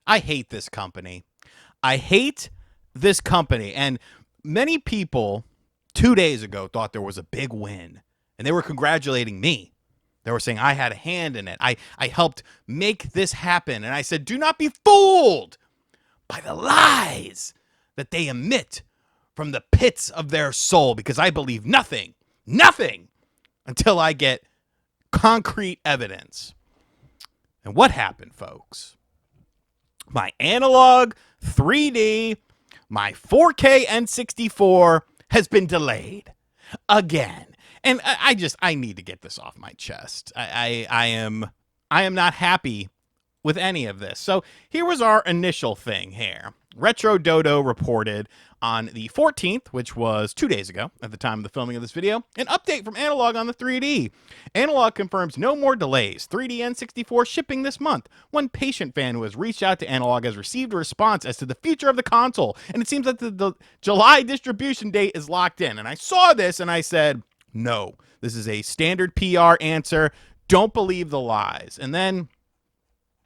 I hate this company. I hate this company. And many people 2 days ago thought there was a big win, and they were congratulating me. They were saying I had a hand in it. I helped make this happen. And I said, do not be fooled by the lies that they emit from the pits of their soul, because I believe nothing until I get concrete evidence. And what happened, folks? My analog 3D, my 4K N64 has been delayed again. And I need to get this off my chest. I am not happy with any of this. So here was our initial thing here. Retro Dodo reported on the 14th, which was 2 days ago at the time of the filming of this video, an update from Analog on the 3D. Analog confirms no more delays. 3D N64 shipping this month. One patient fan who has reached out to Analog has received a response as to the future of the console, and it seems that the July distribution date is locked in. And I saw this and I said, no, this is a standard PR answer. Don't believe the lies. And then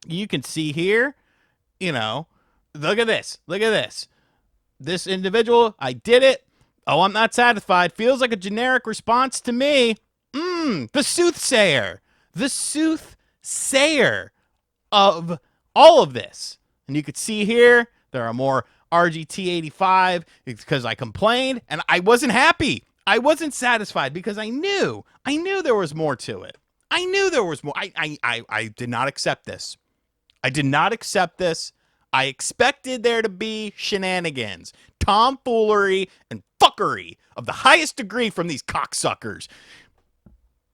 you can see here, look at this. Look at this. This individual, I did it. Oh, I'm not satisfied. Feels like a generic response to me. The soothsayer. The soothsayer of all of this. And you could see here, there are more RGT85 because I complained and I wasn't happy. I wasn't satisfied because I knew there was more to it. I knew there was more. I did not accept this. I did not accept this. I expected there to be shenanigans, tomfoolery, and fuckery of the highest degree from these cocksuckers.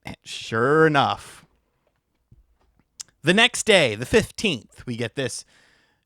And sure enough, the next day, the 15th, we get this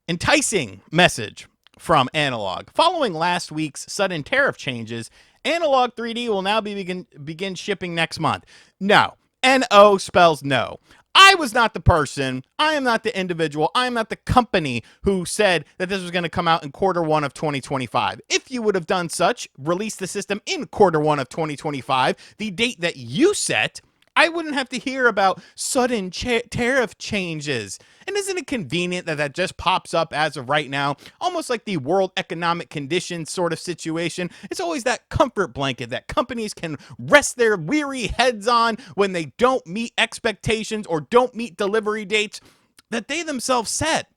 enticing message from Analog. Following last week's sudden tariff changes, Analog 3D will now begin shipping next month. No. N-O spells no. I was not the person, I am not the individual, I am not the company who said that this was going to come out in Q1 of 2025. If you would have done such, released the system in Q1 of 2025, the date that you set, I wouldn't have to hear about sudden tariff changes. And isn't it convenient that that just pops up as of right now? Almost like the world economic conditions sort of situation. It's always that comfort blanket that companies can rest their weary heads on when they don't meet expectations or don't meet delivery dates that they themselves set.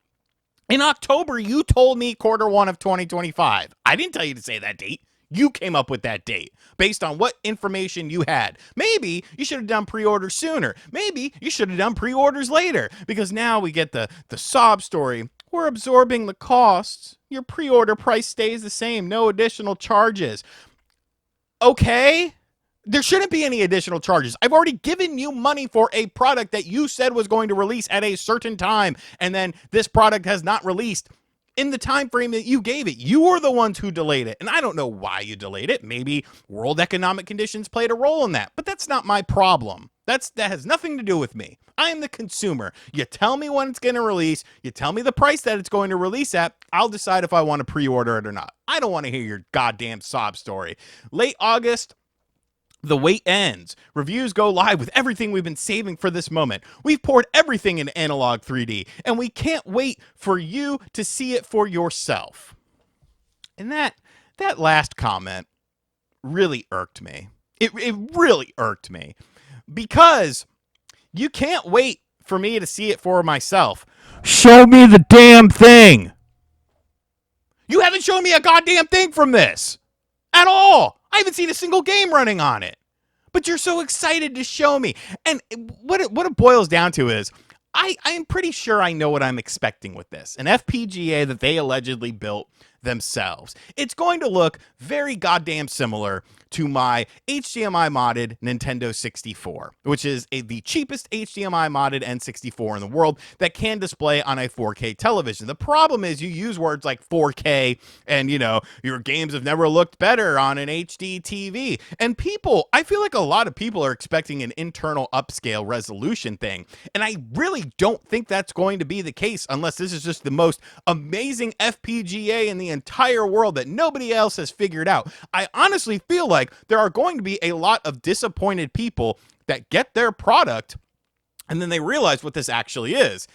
In October, you told me Q1 of 2025. I didn't tell you to say that date. You came up with that date based on what information you had. Maybe you should have done pre-orders sooner. Maybe you should have done pre-orders later, because now we get the sob story. We're absorbing the costs. Your pre-order price stays the same. No additional charges. Okay. There shouldn't be any additional charges. I've already given you money for a product that you said was going to release at a certain time, and then this product has not released in the time frame that you gave it. You were the ones who delayed it, and I don't know why you delayed it. Maybe world economic conditions played a role in that, but that's not my problem. That has nothing to do with me. I am the consumer. You tell me when it's going to release, you tell me the price that it's going to release at, I'll decide if I want to pre-order it or not. I don't want to hear your goddamn sob story. Late August, the wait ends. Reviews go live with everything we've been saving for this moment. We've poured everything into Analog 3D, and we can't wait for you to see it for yourself. And that last comment really irked me. It really irked me, because you can't wait for me to see it for myself. Show me the damn thing. You haven't shown me a goddamn thing from this at all. I haven't seen a single game running on it. But you're so excited to show me. And what it boils down to is, I am pretty sure I know what I'm expecting with this. An FPGA that they allegedly built themselves. It's going to look very goddamn similar to my HDMI modded Nintendo 64, which is the cheapest HDMI modded N64 in the world that can display on a 4K television. The problem is you use words like 4K and, your games have never looked better on an HD TV. And I feel like a lot of people are expecting an internal upscale resolution thing. And I really don't think that's going to be the case unless this is just the most amazing FPGA in the entire world that nobody else has figured out. I honestly feel like there are going to be a lot of disappointed people that get their product and then they realize what this actually is.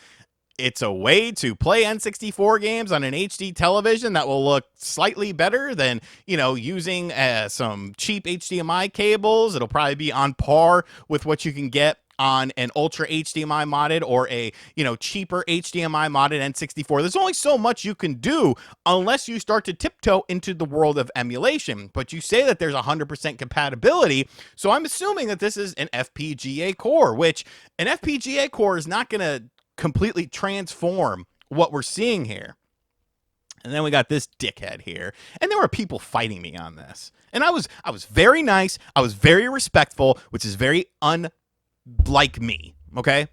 it's a way to play N64 games on an HD television that will look slightly better than, using some cheap HDMI cables. It'll probably be on par with what you can get on an ultra HDMI modded or a, cheaper HDMI modded N64. There's only so much you can do unless you start to tiptoe into the world of emulation. But you say that there's 100% compatibility, so I'm assuming that this is an FPGA core, which an FPGA core is not going to completely transform what we're seeing here. And then we got this dickhead here, and there were people fighting me on this. And I was very nice, I was very respectful, which is very unlike me, okay?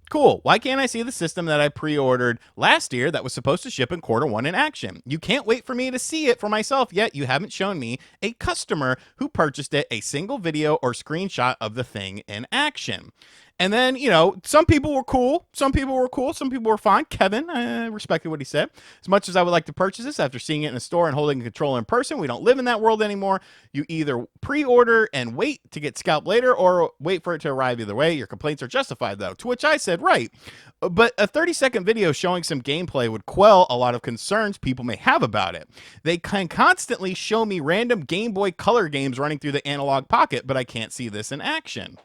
Cool. Why can't I see the system that I pre-ordered last year that was supposed to ship in Q1 in action? You can't wait for me to see it for myself, yet you haven't shown me a customer who purchased it a single video or screenshot of the thing in action. And then, some people were cool. Some people were fine. Kevin, I respected what he said. As much as I would like to purchase this after seeing it in a store and holding a controller in person, we don't live in that world anymore. You either pre-order and wait to get scalped later or wait for it to arrive either way. Your complaints are justified, though. To which I said, right. But a 30-second video showing some gameplay would quell a lot of concerns people may have about it. They can constantly show me random Game Boy Color games running through the analog pocket, but I can't see this in action.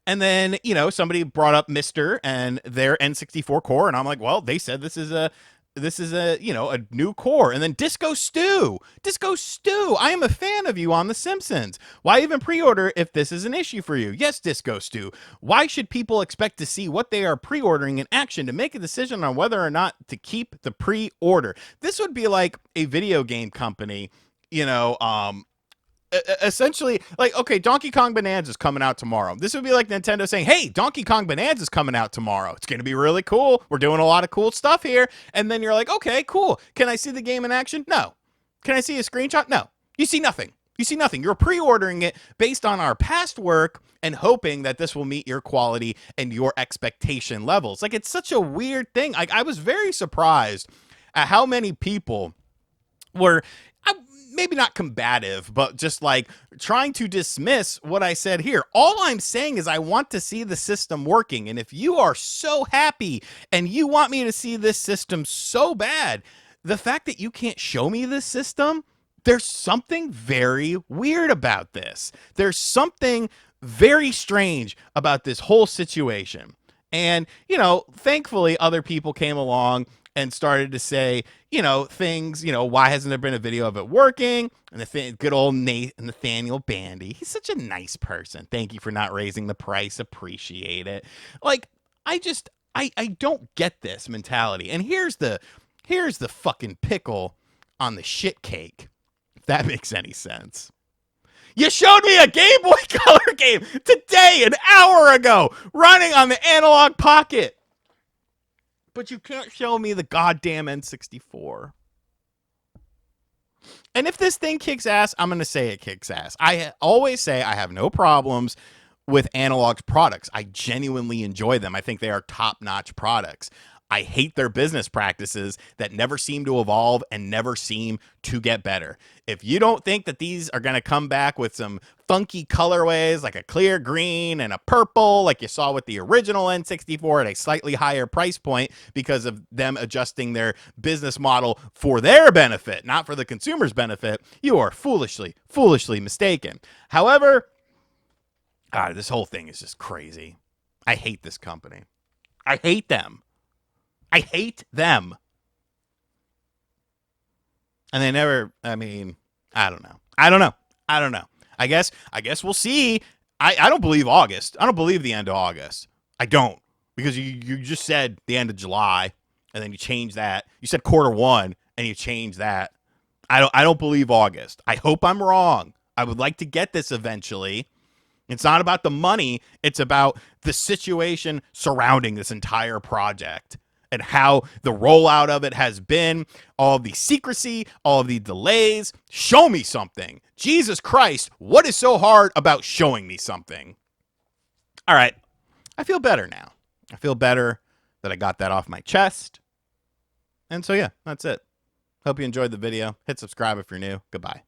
And then, somebody brought up Mister and their N64 core, and I'm like, well, they said this is a a new core. And then Disco Stew, I am a fan of you on The Simpsons. Why even pre-order if this is an issue for you? Yes, Disco Stew. Why should people expect to see what they are pre-ordering in action to make a decision on whether or not to keep the pre-order? This would be like a video game company, essentially, like, okay, Donkey Kong Bonanza is coming out tomorrow. This would be like Nintendo saying, hey, Donkey Kong Bonanza is coming out tomorrow. It's going to be really cool. We're doing a lot of cool stuff here. And then you're like, okay, cool. Can I see the game in action? No. Can I see a screenshot? No. You see nothing. You're pre-ordering it based on our past work and hoping that this will meet your quality and your expectation levels. Like, it's such a weird thing. I was very surprised at how many people were maybe not combative, but just like trying to dismiss what I said here. All I'm saying is I want to see the system working. And if you are so happy and you want me to see this system so bad, the fact that you can't show me this system, there's something very weird about this. There's something very strange about this whole situation. And, thankfully other people came along and started to say, things, why hasn't there been a video of it working? And the good old Nathaniel Bandy, he's such a nice person. Thank you for not raising the price. Appreciate it. Like, I don't get this mentality. And here's the fucking pickle on the shit cake, if that makes any sense. You showed me a Game Boy Color game today, an hour ago, running on the analog pocket. But you can't show me the goddamn N64. And if this thing kicks ass, I'm going to say it kicks ass. I always say I have no problems with analog products. I genuinely enjoy them. I think they are top-notch products. I hate their business practices that never seem to evolve and never seem to get better. If you don't think that these are going to come back with some funky colorways like a clear green and a purple like you saw with the original N64 at a slightly higher price point because of them adjusting their business model for their benefit, not for the consumer's benefit, you are foolishly mistaken. However, this whole thing is just crazy. I hate this company. I hate them. And they never, I don't know. I guess we'll see. I don't believe August. I don't believe the end of August. I don't. Because you just said the end of July, and then you changed that. You said Q1, and you changed that. I don't believe August. I hope I'm wrong. I would like to get this eventually. It's not about the money. It's about the situation surrounding this entire project and how the rollout of it has been, all of the secrecy, all of the delays. Show me something. Jesus Christ, what is so hard about showing me something? All right, I feel better now. I feel better that I got that off my chest. And so, yeah, that's it. Hope you enjoyed the video. Hit subscribe if you're new. Goodbye.